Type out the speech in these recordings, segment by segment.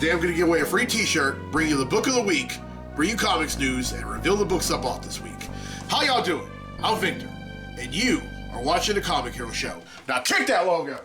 today I'm going to give away a free t-shirt, bring you the book of the week, bring you comics news, and reveal the books I bought this week. How y'all doing? I'm Victor, and you are watching the Comic Hero Show. Now take that logo!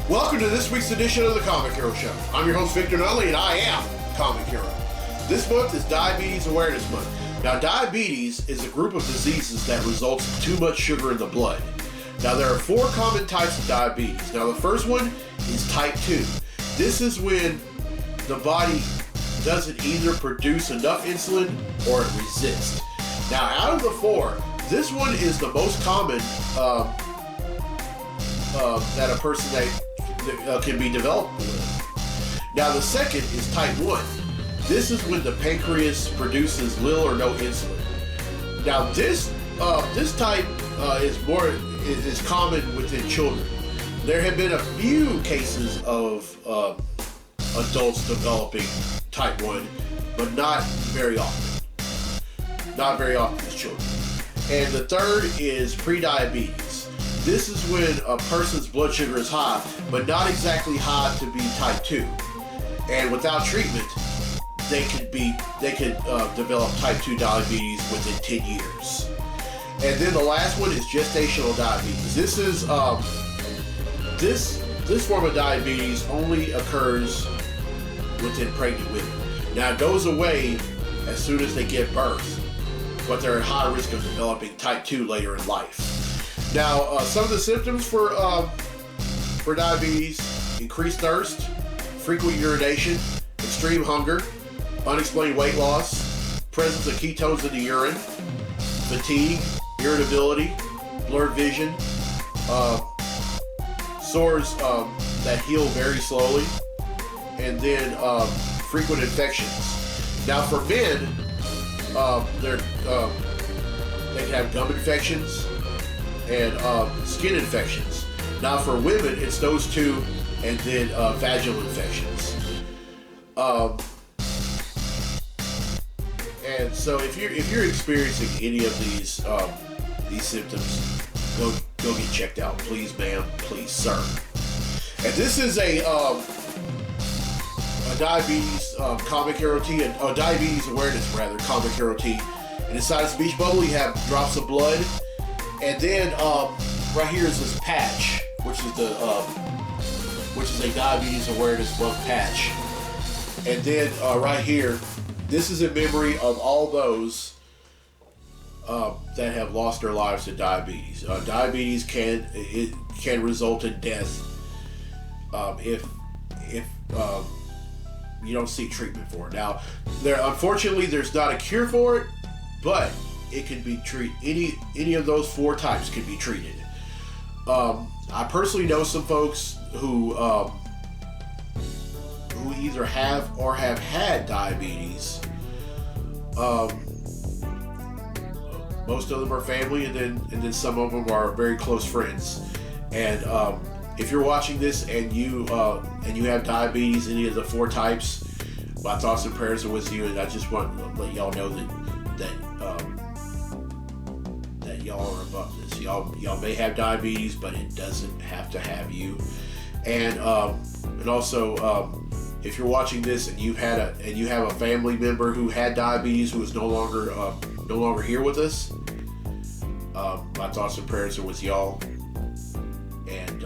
Welcome to this week's edition of the Comic Hero Show. I'm your host, Victor Nunley, and I am Comic Hero. This month is Diabetes Awareness Month. Now, diabetes is a group of diseases that results in too much sugar in the blood. Now, there are 4 common types of diabetes. Now, the first one is type 2. This is when the body doesn't either produce enough insulin or it resists. Now, out of the 4, this one is the most common that a person that can be developed with. Now, the second is type 1. This is when the pancreas produces little or no insulin. Now, this type is common within children. There have been a few cases of adults developing type 1, but not very often. Not very often as children. And the third is prediabetes. This is when a person's blood sugar is high, but not exactly high to be type 2. And without treatment, they could develop type 2 diabetes within 10 years. And then the last one is gestational diabetes. This is this form of diabetes only occurs within pregnant women. Now, it goes away as soon as they give birth, but they're at high risk of developing type 2 later in life. Now, some of the symptoms for diabetes: increased thirst, frequent urination, extreme hunger, unexplained weight loss, presence of ketones in the urine, fatigue, irritability, blurred vision, sores that heal very slowly, and then frequent infections. Now, for men, they can have gum infections and skin infections. Now, for women, it's those two, and then vaginal infections. And so, if you're experiencing any of these symptoms, go get checked out, please, ma'am, please, sir. And this is a diabetes comic hero tea, a diabetes awareness comic hero tea. And inside the speech bubble, you have drops of blood, and then right here is this patch, which is a diabetes awareness month patch. And then right here, this is in memory of all those that have lost their lives to diabetes. Diabetes can result in death if you don't seek treatment for it. Now, unfortunately, there's not a cure for it, but it can be treated. Any of those 4 types can be treated. I personally know some folks who either have or have had diabetes. Most of them are family, and then some of them are very close friends. And if you're watching this and you have diabetes, any of the 4 types, my thoughts and prayers are with you. And I just want to let y'all know that y'all are above this. Y'all may have diabetes, but it doesn't have to have you. And also, if you're watching this and you have a family member who had diabetes who is no longer here with us, my thoughts and prayers are with y'all. And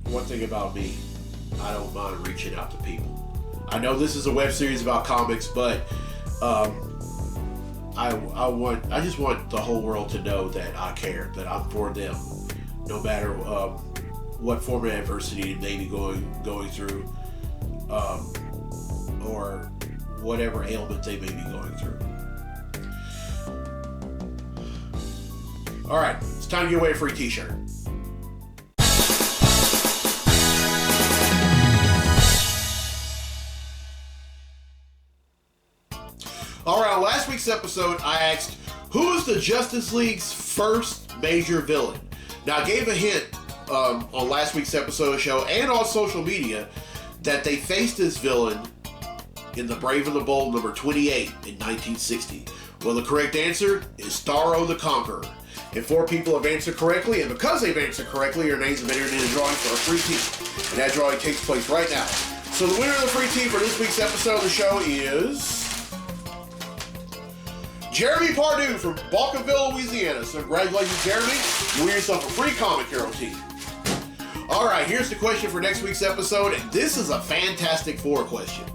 one thing about me, I don't mind reaching out to people. I know this is a web series about comics, but I just want the whole world to know that I care, that I'm for them, no matter what form of adversity they may be going through, or whatever ailment they may be going through. All right, it's time to give away a free t-shirt. All right, on last week's episode, I asked, who is the Justice League's first major villain? Now, I gave a hint on last week's episode of the show and on social media that they faced this villain in The Brave and the Bold number 28 in 1960. Well, the correct answer is Starro the Conqueror. And 4 people have answered correctly, and because they've answered correctly, your names have been entered in a drawing for a free tea. And that drawing takes place right now. So the winner of the free tea for this week's episode of the show is Jeremy Pardue from Balkanville, Louisiana. So congratulations, Jeremy. You win yourself a free Comic Hero tea. Alright, here's the question for next week's episode, and this is a Fantastic Four question.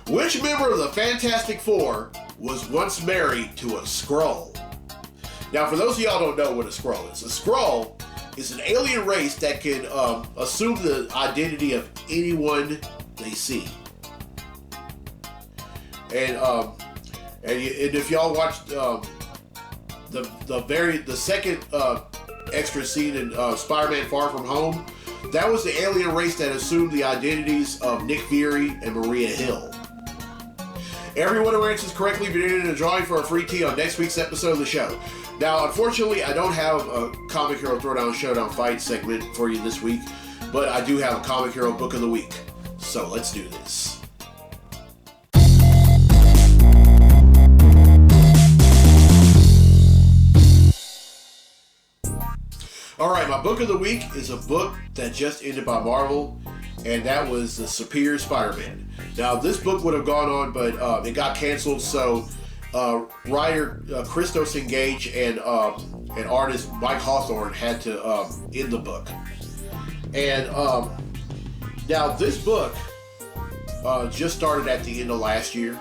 Which member of the Fantastic Four was once married to a Skrull? Now, for those of y'all who don't know what a Skrull is, a Skrull is an alien race that can assume the identity of anyone they see. And if y'all watched the second extra scene in Spider-Man: Far From Home, that was the alien race that assumed the identities of Nick Fury and Maria Hill. Everyone who answers correctly will be entered in a drawing for a free tea on next week's episode of the show. Now, unfortunately, I don't have a Comic Hero Throwdown Showdown Fight segment for you this week, but I do have a Comic Hero Book of the Week. So let's do this. Alright, my book of the week is a book that just ended by Marvel, and that was The Superior Spider-Man. Now, this book would have gone on, but it got canceled, so writer Christos Engage and artist Mike Hawthorne had to end the book. And now, this book just started at the end of last year.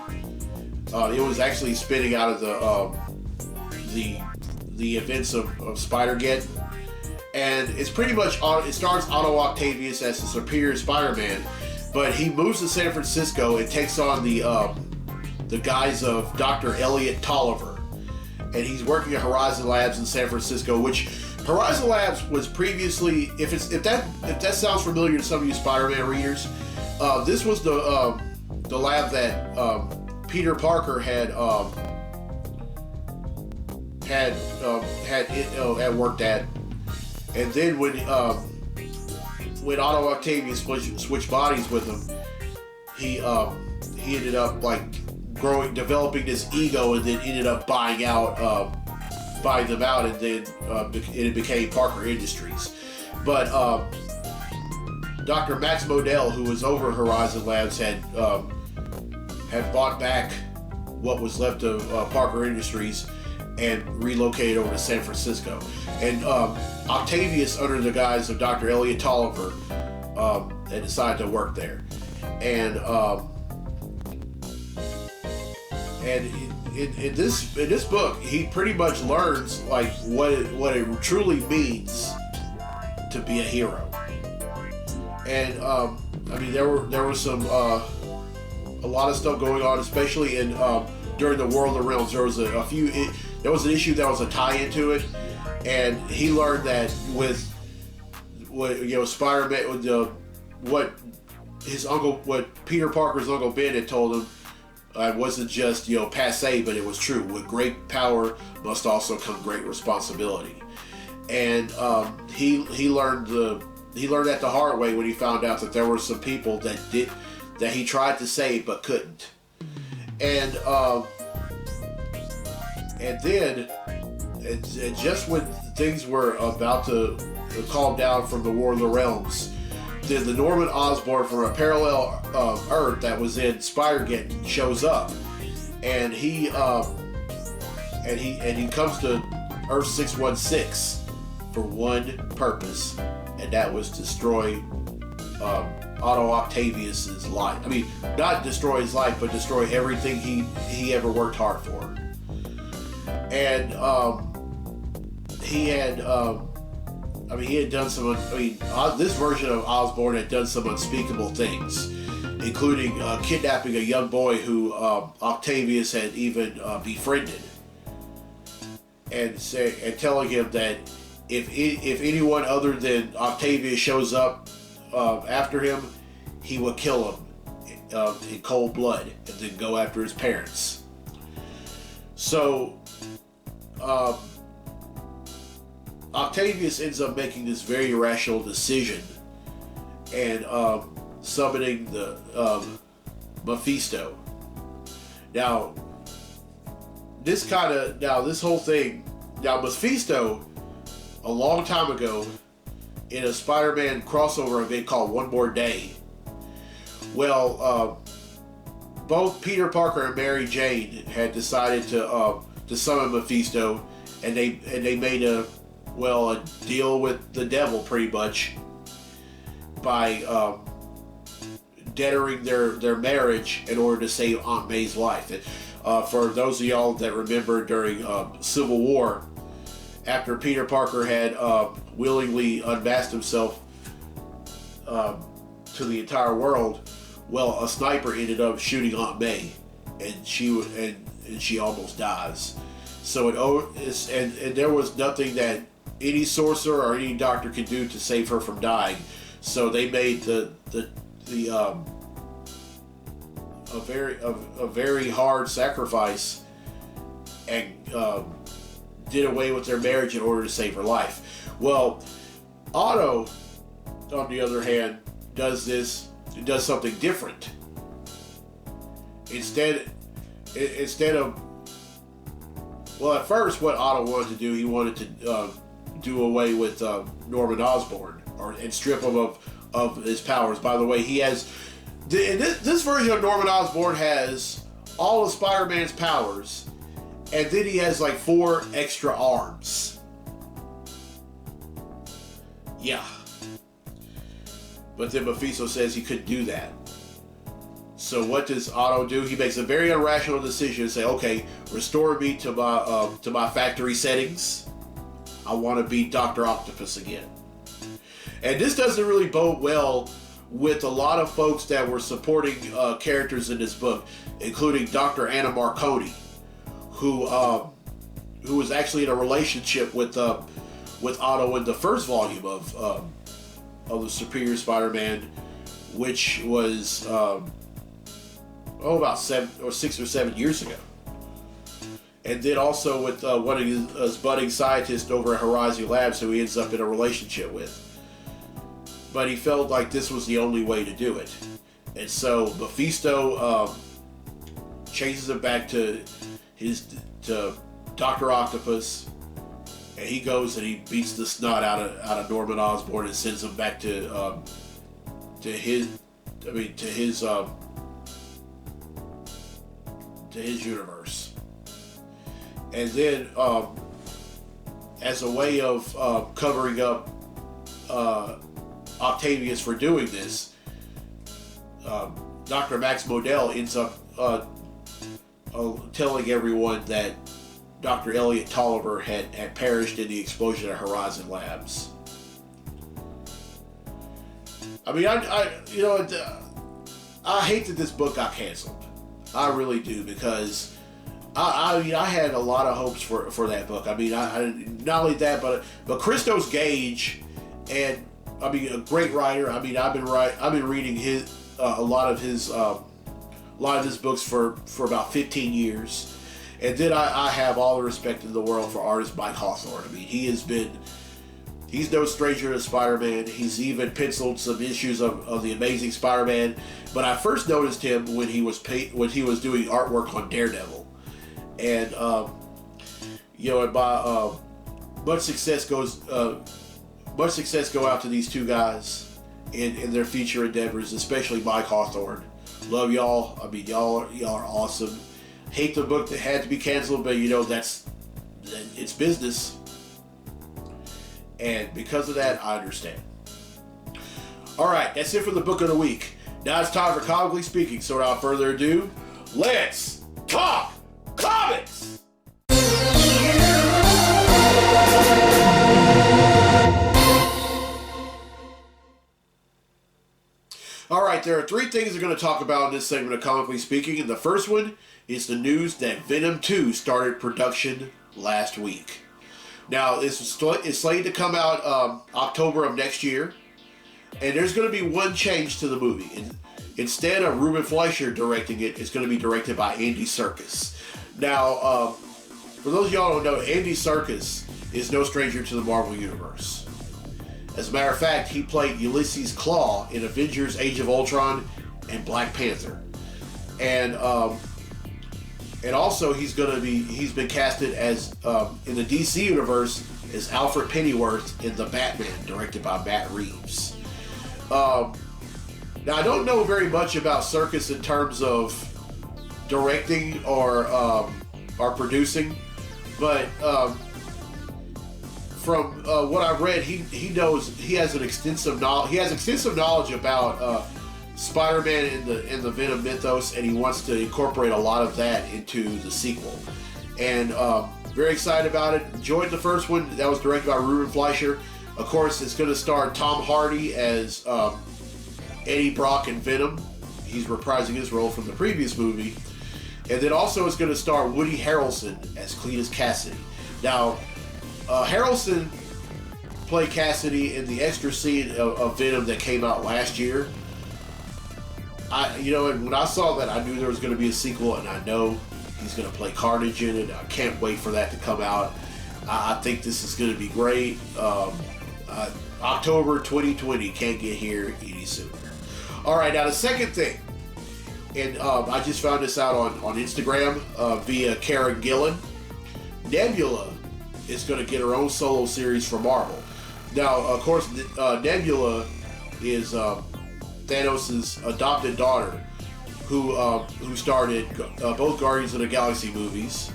It was actually spinning out of the events of Spider-Geddon. And it's pretty much, it stars Otto Octavius as the Superior Spider-Man, but he moves to San Francisco and takes on the guise of Dr. Elliot Tolliver. And he's working at Horizon Labs in San Francisco, which Horizon Labs was previously, if that sounds familiar to some of you Spider-Man readers, this was the lab that Peter Parker had worked at. And then when Otto Octavius switched bodies with him, he ended up developing this ego, and then ended up buying them out, and then it became Parker Industries. But Dr. Max Modell, who was over Horizon Labs, had bought back what was left of Parker Industries and relocated over to San Francisco. And Octavius, under the guise of Dr. Elliot Tolliver, had decided to work there. And in this book, he pretty much learns what it truly means to be a hero. And I mean, there was some a lot of stuff going on, especially in during the World of Realms. There was there was an issue that was a tie-in to it, and he learned that with Spider-Man, what Peter Parker's Uncle Ben had told him, wasn't just passe, but it was true. With great power must also come great responsibility. And he learned that the hard way when he found out that there were some people that he tried to save but couldn't. And then just when things were about to calm down from the War of the Realms, then the Norman Osborn from a parallel Earth that was in Spider-Geddon shows up, and he comes to Earth 616 for one purpose, and that was destroy Otto Octavius's life. I mean, not destroy his life, but destroy everything he ever worked hard for. And he had done some. This version of Osborn had done some unspeakable things, including kidnapping a young boy who Octavius had even befriended, and telling him that if anyone other than Octavius shows up after him, he will kill him in cold blood, and then go after his parents. So Octavius ends up making this very irrational decision and summoning the Mephisto. Now, this whole thing. Now, Mephisto, a long time ago, in a Spider-Man crossover event called One More Day. Well, both Peter Parker and Mary Jane had decided to summon Mephisto, and they made a deal with the devil pretty much by deadering their marriage in order to save Aunt May's life. And, for those of y'all that remember during Civil War, after Peter Parker had willingly unmasked himself to the entire world, a sniper ended up shooting Aunt May, and she almost dies. So and there was nothing that any sorcerer or any doctor could do to save her from dying. So they made a very hard sacrifice and did away with their marriage in order to save her life. Well, Otto, on the other hand, does something different. Instead of at first what Otto wanted to do, he wanted to do away with Norman Osborn and strip him of his powers. By the way, he has this version of Norman Osborn has all of Spider-Man's powers, and then he has like 4 extra arms. Yeah. But then Mephisto says he couldn't do that. So what does Otto do? He makes a very irrational decision and say, okay, restore me to my factory settings. I want to be Dr. Octopus again. And this doesn't really bode well with a lot of folks that were supporting characters in this book, including Dr. Anna Marconi, who was actually in a relationship with Otto in the first volume of the Superior Spider-Man, which was about 6 or 7 years ago. And then also with one of his budding scientists over at Horizon Labs, who he ends up in a relationship with. But he felt like this was the only way to do it. And so Mephisto chases him back to Dr. Octopus, and he goes and he beats the snot out of Norman Osborn and sends him back to his universe. And then as a way of covering up Octavius for doing this, Dr. Max Modell ends up telling everyone that Dr. Elliot Tolliver had perished in the explosion at Horizon Labs. I mean, I hate that this book got canceled. I really do, because I had a lot of hopes for that book. I mean, I not only that, but Christos Gage, and I mean, a great writer. I mean, I've been reading a lot of his books for about 15 years. And then I have all the respect in the world for artist Mike Hawthorne. I mean, he's no stranger to Spider-Man. He's even penciled some issues of the Amazing Spider-Man. But I first noticed him when he was doing artwork on Daredevil. And much success go out to these two guys in their future endeavors, especially Mike Hawthorne. Love y'all. I mean, y'all are awesome. Hate the book that had to be canceled, but it's business. And because of that, I understand. Alright, that's it for the book of the week. Now it's time for Comically Speaking, so without further ado, let's talk comics! Alright, there are 3 things we're going to talk about in this segment of Comically Speaking, and the first one is the news that Venom 2 started production last week. Now, it's slated to come out October of next year, and there's going to be one change to the movie. Instead of Ruben Fleischer directing it, it's going to be directed by Andy Serkis. Now, for those of y'all who don't know, Andy Serkis is no stranger to the Marvel Universe. As a matter of fact, he played Ulysses Klaue in Avengers Age of Ultron and Black Panther. And also he's been casted as, in the DC Universe, as Alfred Pennyworth in The Batman, directed by Matt Reeves. Now, I don't know very much about Serkis in terms of directing or producing, but from what I've read, he has extensive knowledge about Spider-Man in the Venom mythos, and he wants to incorporate a lot of that into the sequel. And very excited about it. Enjoyed the first one. That was directed by Ruben Fleischer. Of course, it's going to star Tom Hardy as Eddie Brock in Venom. He's reprising his role from the previous movie. And then also it's going to star Woody Harrelson as Cletus Cassidy. Now, Harrelson played Cassidy in the extra scene of Venom that came out last year. And when I saw that, I knew there was going to be a sequel, and I know he's going to play Carnage in it. I can't wait for that to come out. I think this is going to be great. October 2020 can't get here any sooner. All right, now the second thing, and I just found this out on Instagram via Karen Gillan. Nebula is going to get her own solo series for Marvel. Now, of course, Nebula is Thanos' adopted daughter, who started both Guardians of the Galaxy movies,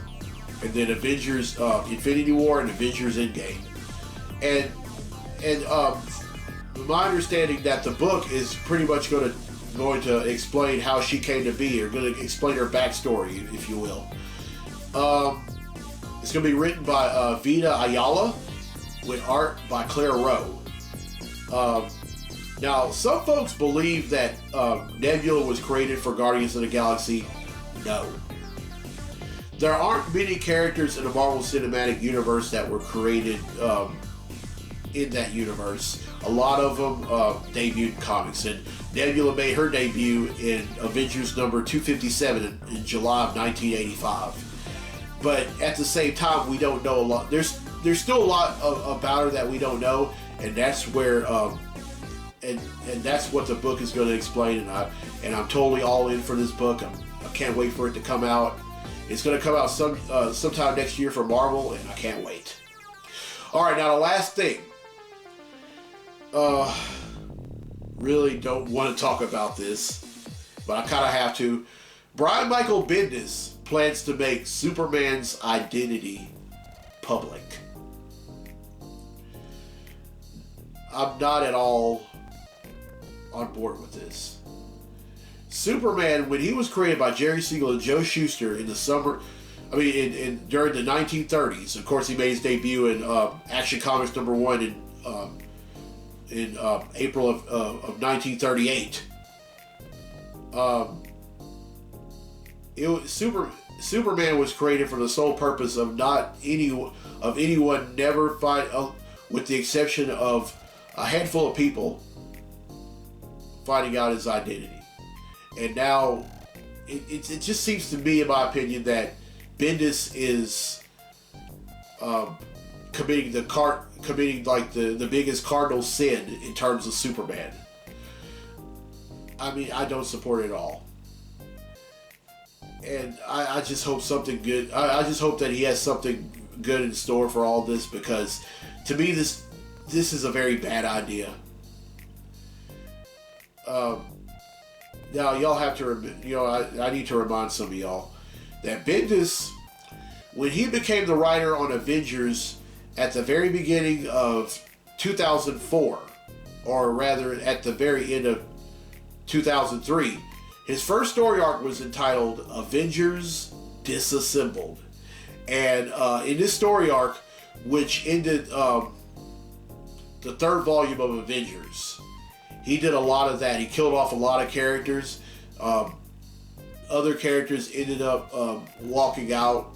and then Avengers Infinity War and Avengers Endgame. And my understanding that the book is pretty much going to explain how she came to be, or going to explain her backstory, if you will. It's going to be written by Vita Ayala with art by Claire Rowe. Now, some folks believe that Nebula was created for Guardians of the Galaxy. No. There aren't many characters in the Marvel Cinematic Universe that were created in that universe. A lot of them debuted in comics, and Nebula made her debut in Avengers number 257 in July of 1985. But at the same time, we don't know a lot. There's still a lot about her that we don't know, and that's where and that's what the book is going to explain. And I'm totally all in for this book. I can't wait for it to come out. It's going to come out sometime next year for Marvel, and I can't wait. All right, now the last thing. Really don't want to talk about this, but I kind of have to. Brian Michael Bendis plans to make Superman's identity public. I'm not at all on board with this. Superman, when he was created by Jerry Siegel and Joe Shuster in the summer, during the 1930s. Of course, he made his debut in Action Comics #1 in April of 1938. Superman was created for the sole purpose of anyone never find, with the exception of a handful of people, finding out his identity. And now it just seems to me, in my opinion, that Bendis is committing the biggest cardinal sin in terms of Superman. I mean, I don't support it at all. And I just hope something good. I just hope that he has something good in store for all this, because to me this is a very bad idea. Now y'all have to, I need to remind some of y'all that Bendis, when he became the writer on Avengers at the very beginning of 2004, or rather at the very end of 2003, his first story arc was entitled Avengers Disassembled. And in this story arc, which ended the third volume of Avengers, he did a lot of that. He killed off a lot of characters. Other characters ended up walking out.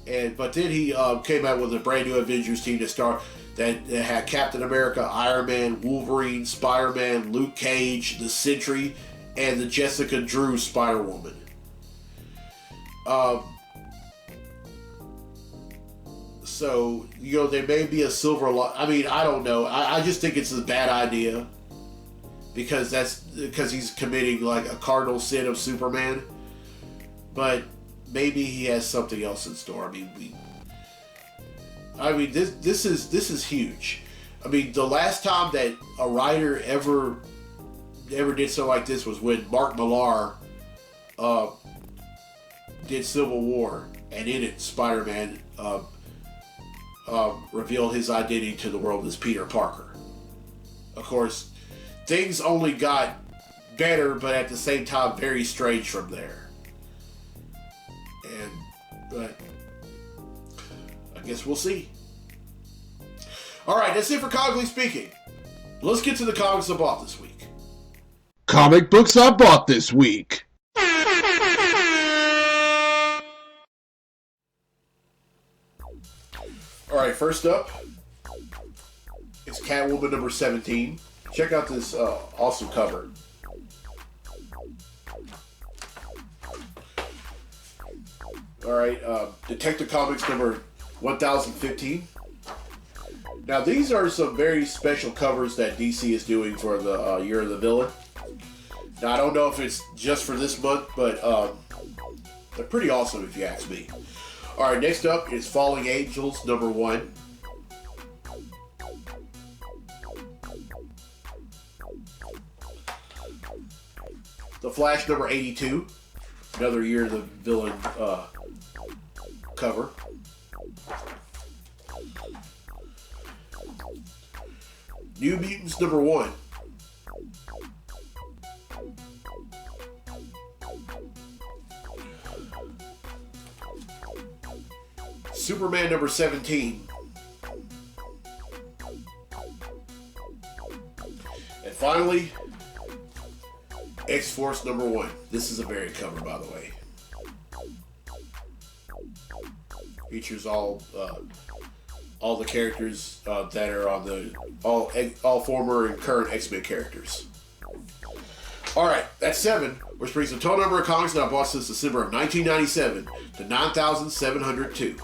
But then he came out with a brand new Avengers team that had Captain America, Iron Man, Wolverine, Spider-Man, Luke Cage, the Sentry, and the Jessica Drew Spider-Woman. So, there may be a silver I mean, I don't know. I just think it's a bad idea. Because he's committing like a cardinal sin of Superman. But maybe he has something else in store. This is huge. I mean, the last time that a writer ever did something like this was when Mark Millar did Civil War, and in it, Spider-Man revealed his identity to the world as Peter Parker. Of course, things only got better, but at the same time, very strange from there. But I guess we'll see. All right, that's it for Comically Speaking. Let's get to the comics I bought this week. Comic books I bought this week. All right, first up, it's Catwoman number 17. Check out this awesome cover. All right, Detective Comics number 1015. Now, these are some very special covers that DC is doing for the Year of the Villain. Now, I don't know if it's just for this month, but they're pretty awesome if you ask me. All right, next up is Falling Angels number 1. The Flash number 82. Another Year of the Villain cover. New Mutants number 1. Superman number 17. And finally, X-Force number 1. This is a variant cover, by the way. Features all the characters that are on the all former and current X-Men characters. All right, that's 7, which brings the total number of comics that I bought since December of 1997 to 9,702.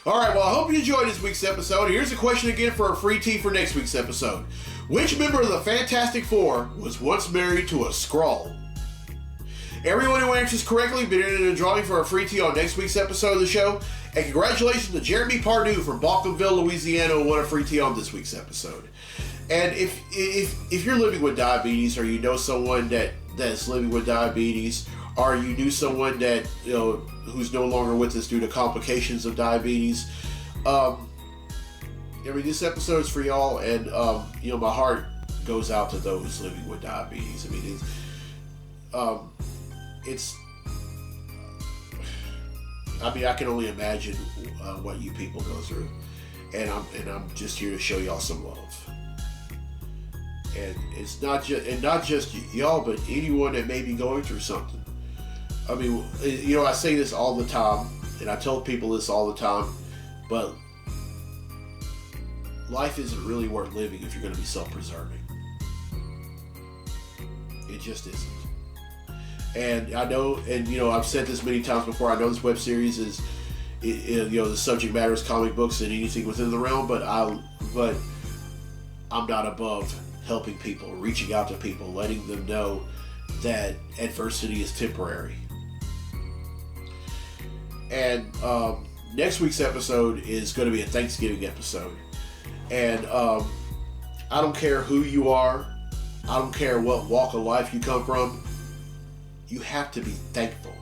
Alright, well, I hope you enjoyed this week's episode. Here's a question again for a free tea for next week's episode. Which member of the Fantastic Four was once married to a Skrull? Everyone who answers correctly will be entered in a drawing for a free tea on next week's episode of the show. And congratulations to Jeremy Pardue from Balkanville, Louisiana, who won a free tea on this week's episode. And if you're living with diabetes, or you know someone that's living with diabetes, or you knew someone that who's no longer with us due to complications of diabetes, this episode is for y'all, and my heart goes out to those living with diabetes. I can only imagine what you people go through, and I'm just here to show y'all some love. And it's not just y'all, but anyone that may be going through something. I say this all the time, and I tell people this all the time, but life isn't really worth living if you're going to be self-preserving. It just isn't. And I know, and I've said this many times before, I know this web series is, the subject matter is comic books and anything within the realm, but I'm not above helping people, reaching out to people, letting them know that adversity is temporary. And next week's episode is going to be a Thanksgiving episode. And I don't care who you are. I don't care what walk of life you come from. You have to be thankful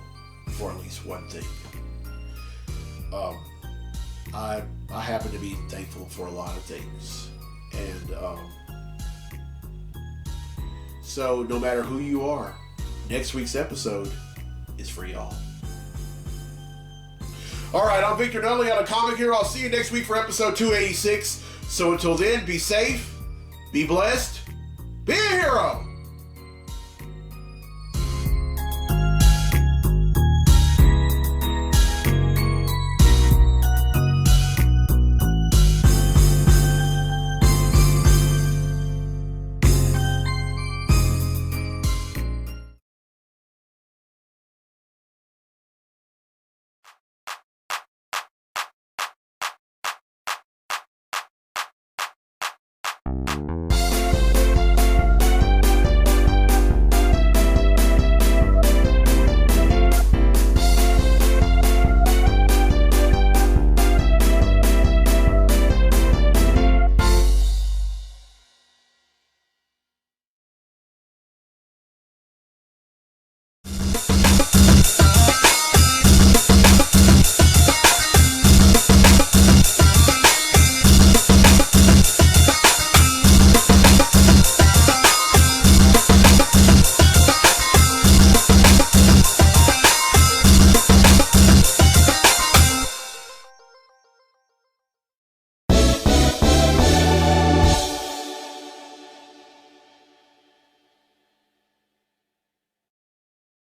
for at least one thing. I happen to be thankful for a lot of things. And so no matter who you are, next week's episode is for y'all. Alright, I'm Victor Nunley on a Comic Hero. I'll see you next week for episode 286. So until then, be safe, be blessed, be a hero!